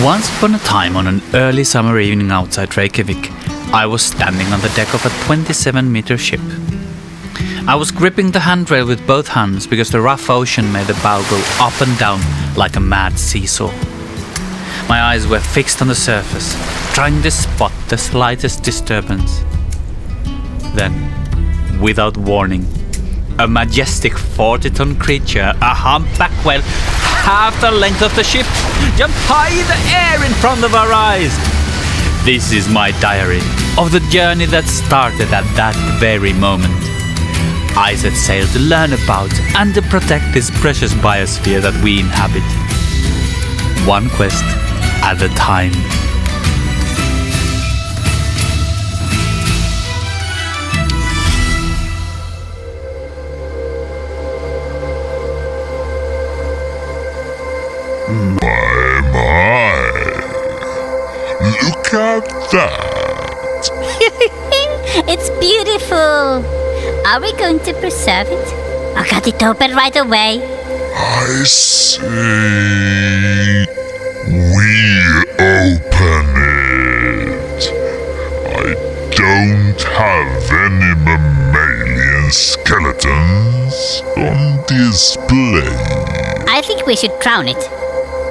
Once upon a time, on an early summer evening outside Reykjavik, I was standing on the deck of a 27-meter ship. I was gripping the handrail with both hands because the rough ocean made the bow go up and down like a mad seesaw. My eyes were fixed on the surface, trying to spot the slightest disturbance. Then, without warning, a majestic 40-ton creature, a humpback whale, half the length of the ship, jumped high in the air in front of our eyes. This is my diary of the journey that started at that very moment. I set sail to learn about and to protect this precious biosphere that we inhabit. One quest at a time. My, look at that. It's beautiful. Are we going to preserve it? I'll cut it open right away. I see. We open it. I don't have any mammalian skeletons on display. I think we should drown it.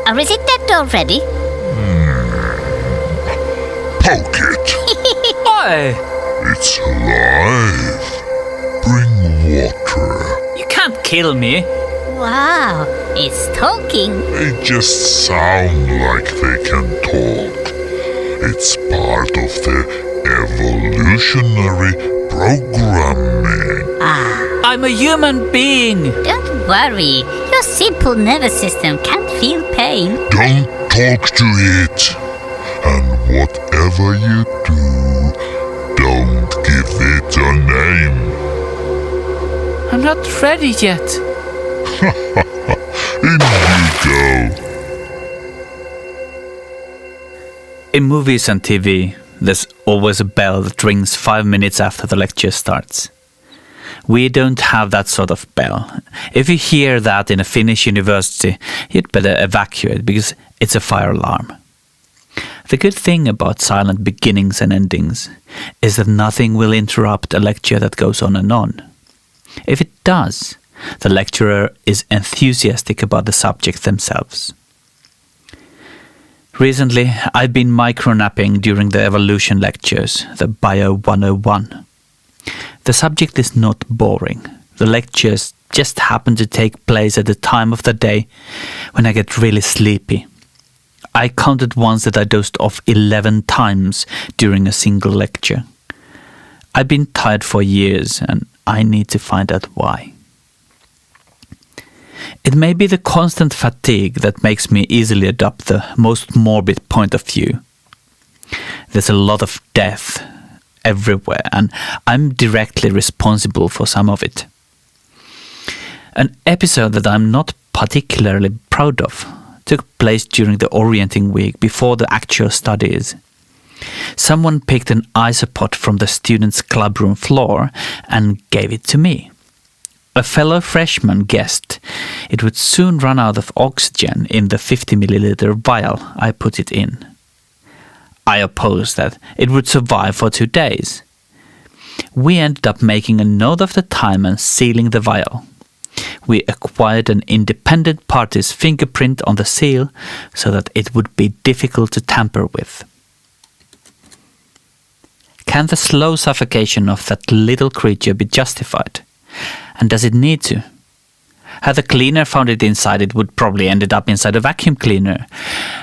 Or is it dead already? Poke it. Why? It's alive. Bring water. You can't kill me. Wow, it's talking. They just sound like they can talk. It's part of their evolutionary programming. I'm a human being. Don't worry. Your simple nervous system can't feel pain. Don't talk to it. And whatever you do, don't give it a name. I'm not ready yet. In you go. In movies and TV, there's always a bell that rings 5 minutes after the lecture starts. We don't have that sort of bell. If you hear that in a Finnish university, you'd better evacuate because it's a fire alarm. The good thing about silent beginnings and endings is that nothing will interrupt a lecture that goes on and on. If it does, the lecturer is enthusiastic about the subject themselves. Recently, I've been micronapping during the evolution lectures, the Bio 101. The subject is not boring. The lectures just happen to take place at the time of the day when I get really sleepy. I counted once that I dozed off 11 times during a single lecture. I've been tired for years and I need to find out why. It may be the constant fatigue that makes me easily adopt the most morbid point of view. There's a lot of death everywhere, and I'm directly responsible for some of it. An episode that I'm not particularly proud of took place during the orienting week before the actual studies. Someone picked an isopod from the students' clubroom floor and gave it to me. A fellow freshman guessed it would soon run out of oxygen in the 50 milliliter vial I put it in. I opposed that it would survive for 2 days. We ended up making a note of the time and sealing the vial. We acquired an independent party's fingerprint on the seal so that it would be difficult to tamper with. Can the slow suffocation of that little creature be justified? And does it need to? Had the cleaner found it inside, it would probably ended up inside a vacuum cleaner.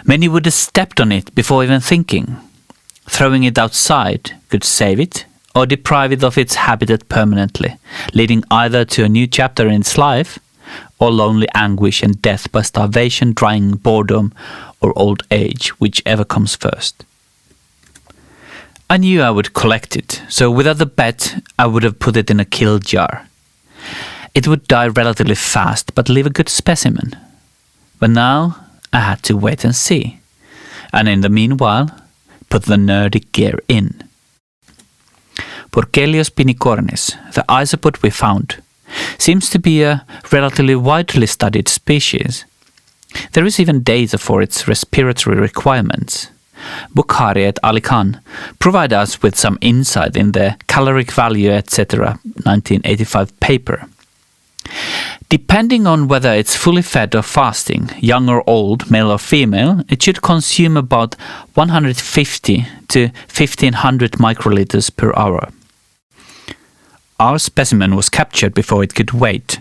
Many would have stepped on it before even thinking. Throwing it outside could save it or deprive it of its habitat permanently, leading either to a new chapter in its life or lonely anguish and death by starvation, drying, boredom, or old age, whichever comes first. I knew I would collect it, so without the bet, I would have put it in a kill jar. It would die relatively fast, but leave a good specimen. But now, I had to wait and see. And in the meanwhile, put the nerdy gear in. Porcelius pinicornis, the isopod we found, seems to be a relatively widely studied species. There is even data for its respiratory requirements. Bukhari et Ali Khan provide us with some insight in the caloric value, etc. 1985 paper. Depending on whether it's fully fed or fasting, young or old, male or female, it should consume about 150 to 1500 microliters per hour. Our specimen was captured before it could wait,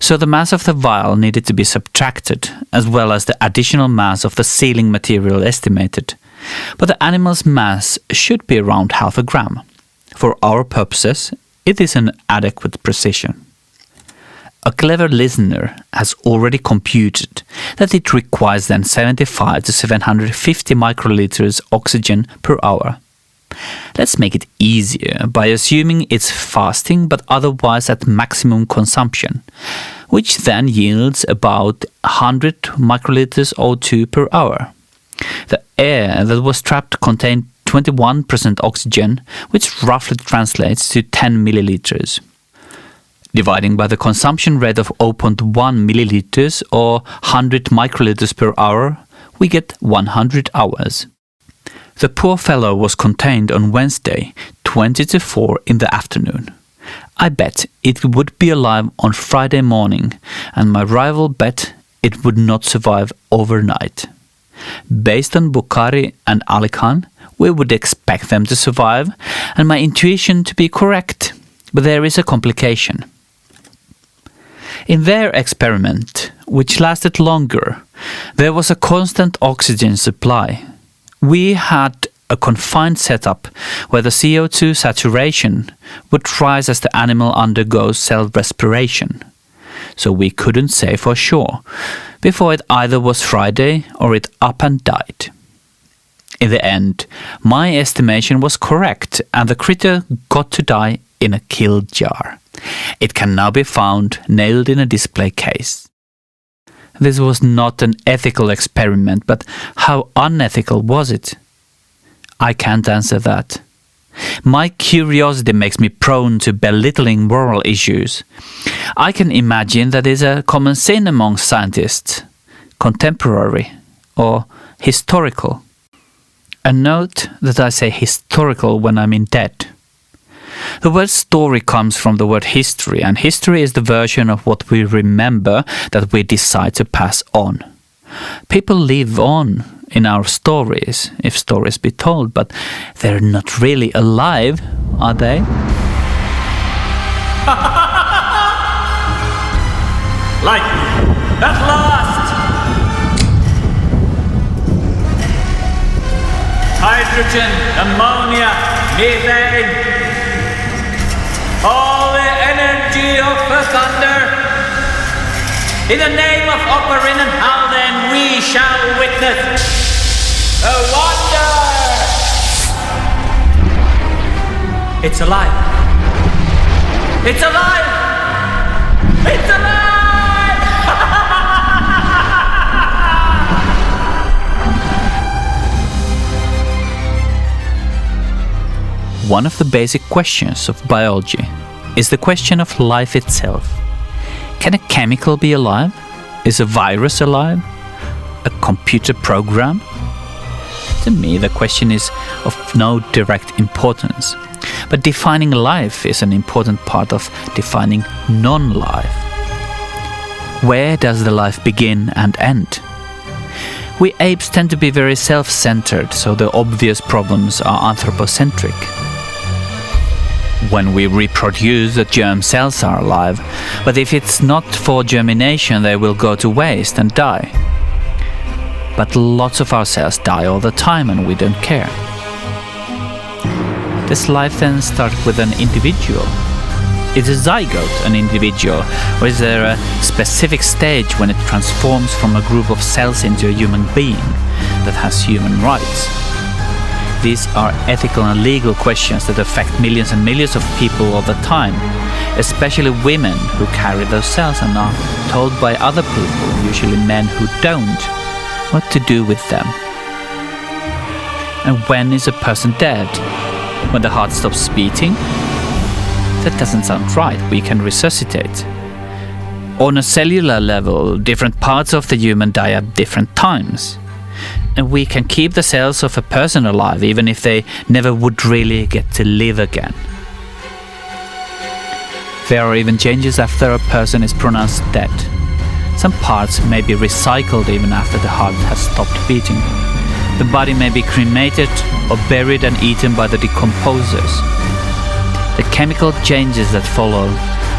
so the mass of the vial needed to be subtracted, as well as the additional mass of the sealing material estimated. But the animal's mass should be around half a gram. For our purposes, it is an adequate precision. A clever listener has already computed that it requires then 75 to 750 microliters oxygen per hour. Let's make it easier by assuming it's fasting but otherwise at maximum consumption, which then yields about 100 microliters O2 per hour. The air that was trapped contained 21% oxygen, which roughly translates to 10 milliliters. Dividing by the consumption rate of 0.1 milliliters or 100 microliters per hour, we get 100 hours. The poor fellow was contained on Wednesday, 20 to 4 in the afternoon. I bet it would be alive on Friday morning, and my rival bet it would not survive overnight. Based on Bukhari and Ali Khan, we would expect them to survive, and my intuition to be correct, but there is a complication. In their experiment, which lasted longer, there was a constant oxygen supply. We had a confined setup where the CO2 saturation would rise as the animal undergoes self-respiration. So we couldn't say for sure before it either was Friday or it up and died. In the end, my estimation was correct and the critter got to die in a kill jar. It can now be found nailed in a display case. This was not an ethical experiment, but how unethical was it? I can't answer that. My curiosity makes me prone to belittling moral issues. I can imagine that is a common sin among scientists, contemporary or historical. A note that I say historical when I mean dead. The word story comes from the word history, and history is the version of what we remember that we decide to pass on. People live on in our stories, if stories be told, but they're not really alive, are they? Light! At last! Hydrogen, ammonia, methane, all the energy of the thunder. In the name of Operin and Halden, we shall witness a wonder! It's alive! It's alive! It's alive! One of the basic questions of biology is the question of life itself. Can a chemical be alive? Is a virus alive? A computer program? To me, the question is of no direct importance, but defining life is an important part of defining non-life. Where does the life begin and end? We apes tend to be very self-centered, so the obvious problems are anthropocentric. When we reproduce, the germ cells are alive, but if it's not for germination, they will go to waste and die. But lots of our cells die all the time and we don't care. Does life then start with an individual? Is a zygote an individual, or is there a specific stage when it transforms from a group of cells into a human being that has human rights? These are ethical and legal questions that affect millions and millions of people all the time, especially women who carry those cells and are told by other people, usually men who don't, what to do with them. And when is a person dead? When the heart stops beating? That doesn't sound right. We can resuscitate. On a cellular level, different parts of the human die at different times. And we can keep the cells of a person alive even if they never would really get to live again. There are even changes after a person is pronounced dead. Some parts may be recycled even after the heart has stopped beating. The body may be cremated or buried and eaten by the decomposers. The chemical changes that follow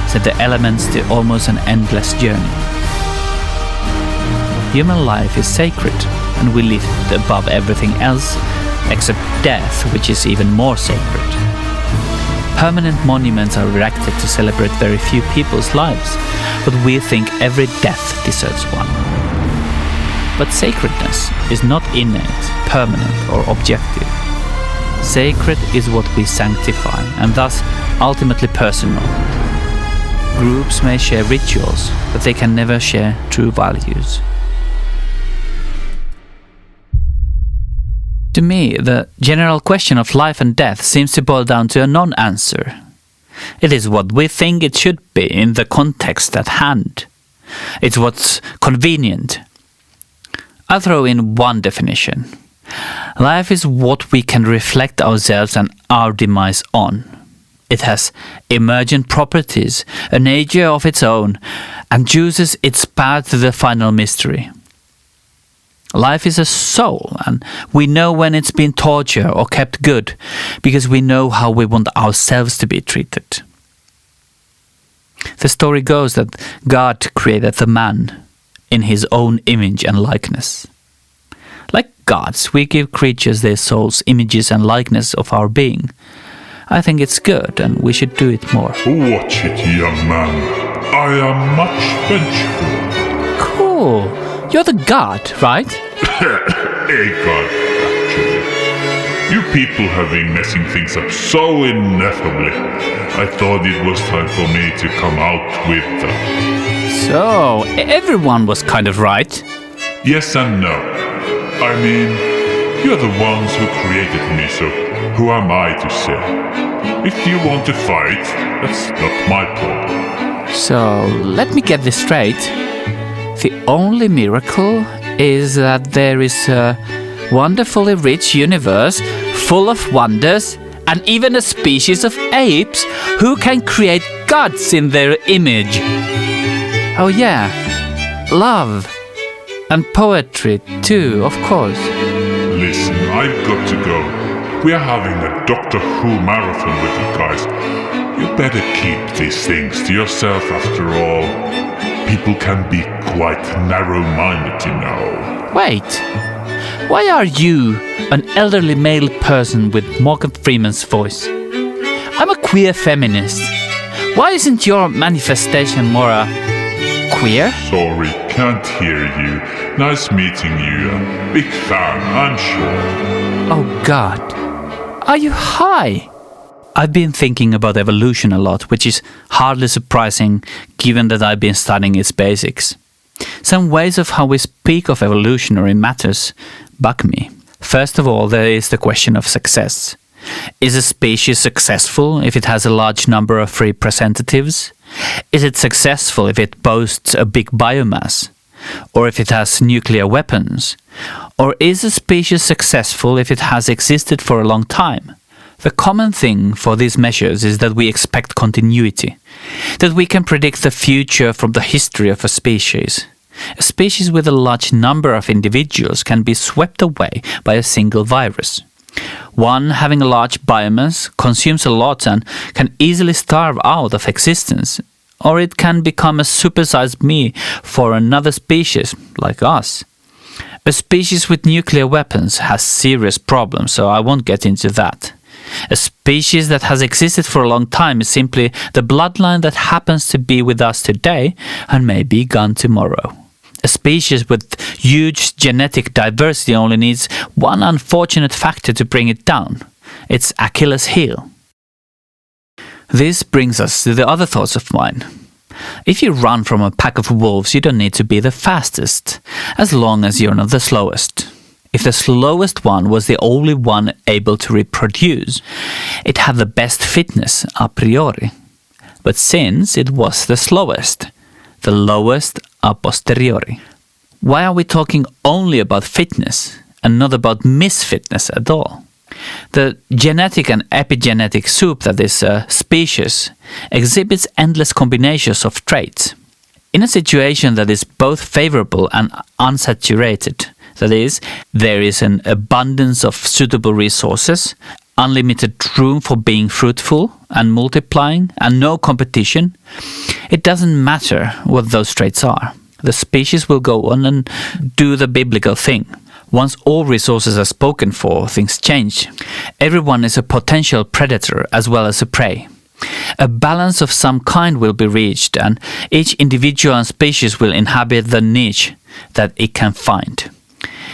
set the elements to almost an endless journey. Human life is sacred, and we live above everything else except death, which is even more sacred. Permanent monuments are erected to celebrate very few people's lives, but we think every death deserves one. But sacredness is not innate, permanent, or objective. Sacred is what we sanctify, and thus ultimately personal. Groups may share rituals, but they can never share true values. To me, the general question of life and death seems to boil down to a non-answer. It is what we think it should be in the context at hand. It's what's convenient. I'll throw in one definition. Life is what we can reflect ourselves and our demise on. It has emergent properties, a nature of its own, and chooses its path to the final mystery. Life is a soul, and we know when it's been tortured or kept good, because we know how we want ourselves to be treated. The story goes that God created the man in his own image and likeness. Like gods, we give creatures their souls, images and likeness of our being. I think it's good, and we should do it more. Watch it, young man. I am much vengeful. Cool. You're the god, right? A god, actually. You people have been messing things up so ineffably. I thought it was time for me to come out with that. So, everyone was kind of right. Yes and no. I mean, you're the ones who created me, so who am I to say? If you want to fight, that's not my problem. So, let me get this straight. The only miracle is that there is a wonderfully rich universe full of wonders and even a species of apes who can create gods in their image. Oh yeah, love and poetry too, of course. Listen, I've got to go. We are having a Doctor Who marathon with you guys. You better keep these things to yourself after all. People can be quite narrow-minded, you know. Wait, why are you an elderly male person with Morgan Freeman's voice? I'm a queer feminist. Why isn't your manifestation more queer? Sorry, can't hear you. Nice meeting you. Big fan, I'm sure. Oh God, are you high? I've been thinking about evolution a lot, which is hardly surprising given that I've been studying its basics. Some ways of how we speak of evolutionary matters bug me. First of all, there is the question of success. Is a species successful if it has a large number of representatives? Is it successful if it boasts a big biomass? Or if it has nuclear weapons? Or is a species successful if it has existed for a long time? The common thing for these measures is that we expect continuity, that we can predict the future from the history of a species. A species with a large number of individuals can be swept away by a single virus. One having a large biomass consumes a lot and can easily starve out of existence, or it can become a supersized me for another species, like us. A species with nuclear weapons has serious problems, so I won't get into that. A species that has existed for a long time is simply the bloodline that happens to be with us today and may be gone tomorrow. A species with huge genetic diversity only needs one unfortunate factor to bring it down. It's Achilles' heel. This brings us to the other thoughts of mine. If you run from a pack of wolves, you don't need to be the fastest, as long as you're not the slowest. If the slowest one was the only one able to reproduce, it had the best fitness a priori. But since it was the slowest, the lowest a posteriori. Why are we talking only about fitness and not about misfitness at all? The genetic and epigenetic soup that is a species exhibits endless combinations of traits. In a situation that is both favorable and unsaturated, that is, there is an abundance of suitable resources, unlimited room for being fruitful and multiplying, and no competition, it doesn't matter what those traits are. The species will go on and do the biblical thing. Once all resources are spoken for, things change. Everyone is a potential predator as well as a prey. A balance of some kind will be reached, and each individual and species will inhabit the niche that it can find.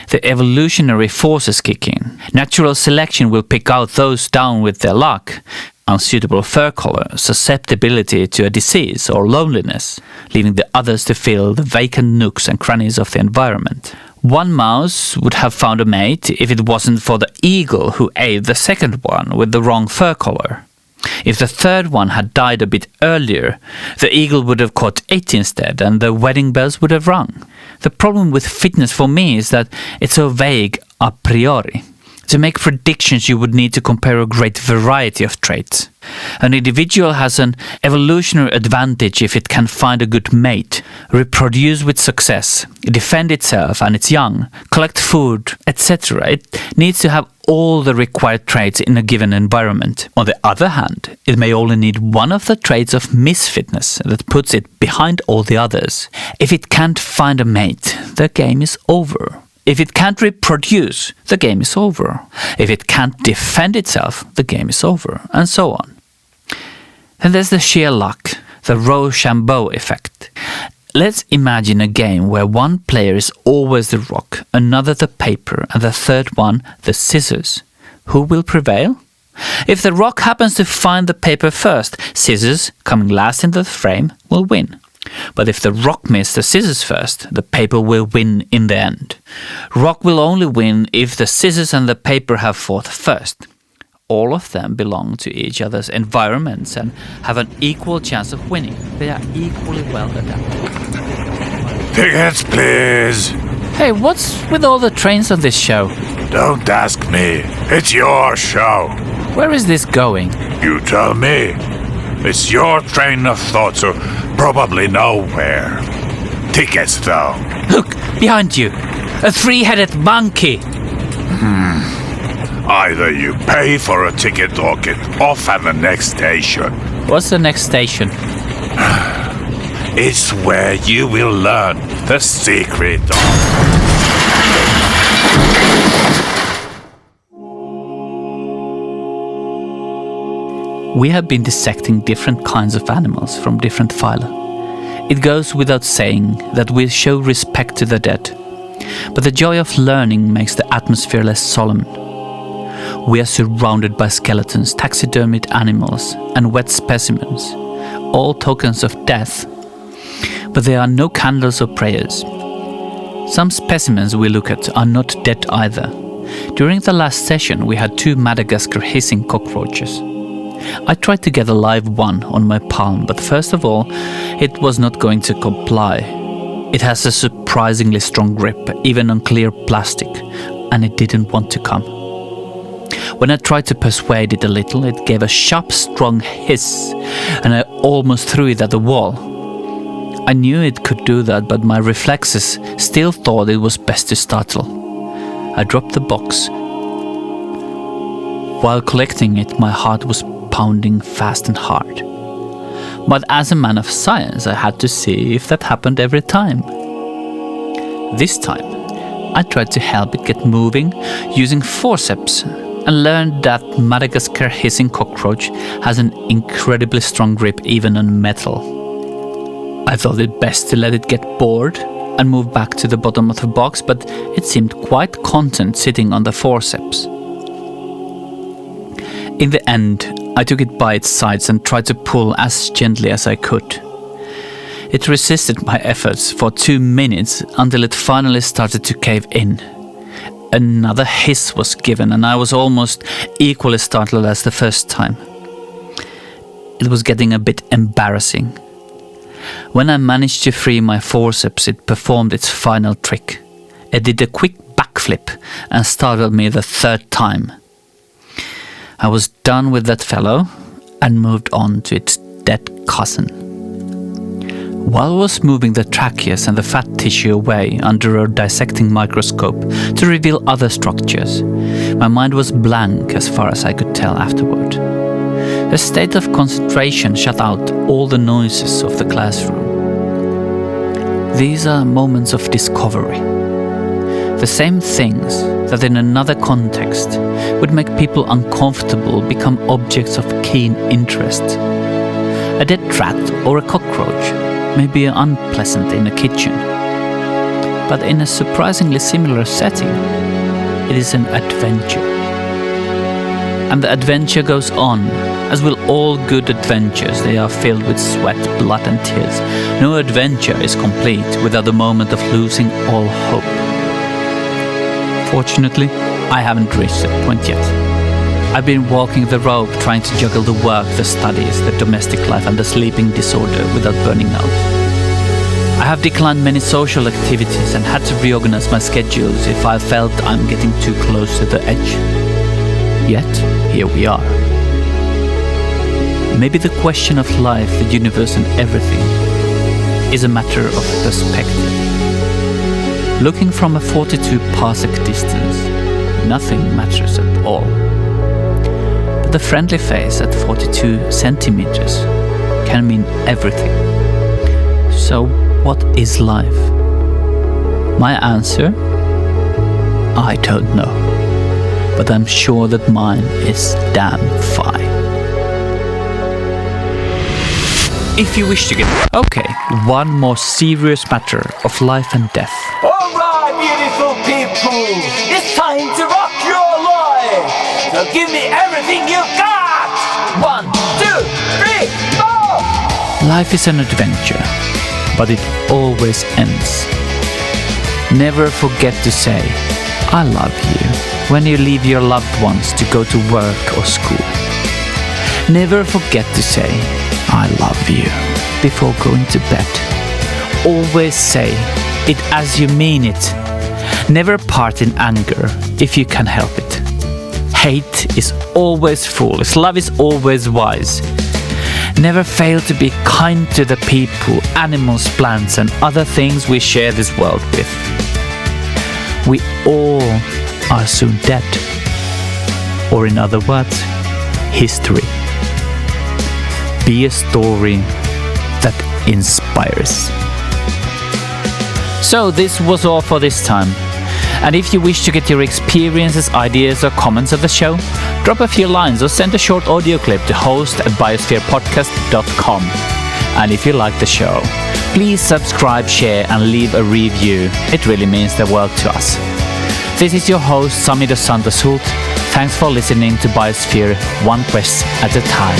The evolutionary forces kick in. Natural selection will pick out those down with their luck, unsuitable fur color, susceptibility to a disease or loneliness, leaving the others to fill the vacant nooks and crannies of the environment. One mouse would have found a mate if it wasn't for the eagle who ate the second one with the wrong fur color. If the third one had died a bit earlier, the eagle would have caught it instead, and the wedding bells would have rung. The problem with fitness for me is that it's so vague a priori. To make predictions, you would need to compare a great variety of traits. An individual has an evolutionary advantage if it can find a good mate, reproduce with success, defend itself and its young, collect food, etc. It needs to have all the required traits in a given environment. On the other hand, it may only need one of the traits of misfitness that puts it behind all the others. If it can't find a mate, the game is over. If it can't reproduce, the game is over. If it can't defend itself, the game is over, and so on. Then there's the sheer luck, the Rochambeau effect. Let's imagine a game where one player is always the rock, another the paper, and the third one the scissors. Who will prevail? If the rock happens to find the paper first, scissors, coming last in the frame, will win. But if the rock missed the scissors first, the paper will win in the end. Rock will only win if the scissors and the paper have fought first. All of them belong to each other's environments and have an equal chance of winning. They are equally well adapted. Tickets, please. Hey, what's with all the trains on this show? Don't ask me. It's your show. Where is this going? You tell me. It's your train of thought, so probably nowhere. Tickets, though. Look, behind you. A three-headed monkey. Either you pay for a ticket or get off at the next station. What's the next station? It's where you will learn the secret of... We have been dissecting different kinds of animals from different phyla. It goes without saying that we show respect to the dead, but the joy of learning makes the atmosphere less solemn. We are surrounded by skeletons, taxidermied animals, and wet specimens, all tokens of death, but there are no candles or prayers. Some specimens we look at are not dead either. During the last session we had 2 Madagascar hissing cockroaches. I tried to get a live one on my palm, but first of all, it was not going to comply. It has a surprisingly strong grip, even on clear plastic, and it didn't want to come. When I tried to persuade it a little, it gave a sharp, strong hiss, and I almost threw it at the wall. I knew it could do that, but my reflexes still thought it was best to startle. I dropped the box. While collecting it, my heart was pounding fast and hard. But as a man of science, I had to see if that happened every time. This time, I tried to help it get moving using forceps and learned that Madagascar hissing cockroach has an incredibly strong grip even on metal. I thought it best to let it get bored and move back to the bottom of the box, but it seemed quite content sitting on the forceps. In the end, I took it by its sides and tried to pull as gently as I could. It resisted my efforts for 2 minutes until it finally started to cave in. Another hiss was given, and I was almost equally startled as the first time. It was getting a bit embarrassing. When I managed to free my forceps, it performed its final trick. It did a quick backflip and startled me the third time. I was done with that fellow and moved on to its dead cousin. While I was moving the tracheas and the fat tissue away under a dissecting microscope to reveal other structures, my mind was blank as far as I could tell afterward. The state of concentration shut out all the noises of the classroom. These are moments of discovery. The same things that in another context would make people uncomfortable become objects of keen interest. A dead rat or a cockroach may be unpleasant in a kitchen, but in a surprisingly similar setting, it is an adventure. And the adventure goes on, as will all good adventures. They are filled with sweat, blood and tears. No adventure is complete without the moment of losing all hope. Fortunately, I haven't reached that point yet. I've been walking the rope trying to juggle the work, the studies, the domestic life and the sleeping disorder without burning out. I have declined many social activities and had to reorganize my schedules if I felt I'm getting too close to the edge. Yet, here we are. Maybe the question of life, the universe and everything is a matter of perspective. Looking from a 42 parsec distance, nothing matters at all. But the friendly face at 42 centimeters can mean everything. So, what is life? My answer? I don't know. But I'm sure that mine is damn fine. If you wish to get... Okay, one more serious matter of life and death. Alright, beautiful people, it's time to rock your life. So give me everything you've got. 1, 2, 3, 4. Life is an adventure, but it always ends. Never forget to say, I love you, when you leave your loved ones to go to work or school. Never forget to say, I love you, before going to bed. Always say it as you mean it. Never part in anger if you can help it. Hate is always foolish. Love is always wise. Never fail to be kind to the people, animals, plants, and other things we share this world with. We all are soon dead. Or in other words, history. Be a story that inspires. So this was all for this time. And if you wish to get your experiences, ideas or comments of the show, drop a few lines or send a short audio clip to host@biospherepodcast.com. And if you like the show, please subscribe, share and leave a review. It really means the world to us. This is your host, Sami dos Santos Hult. Thanks for listening to Biosphere, one quest at a time.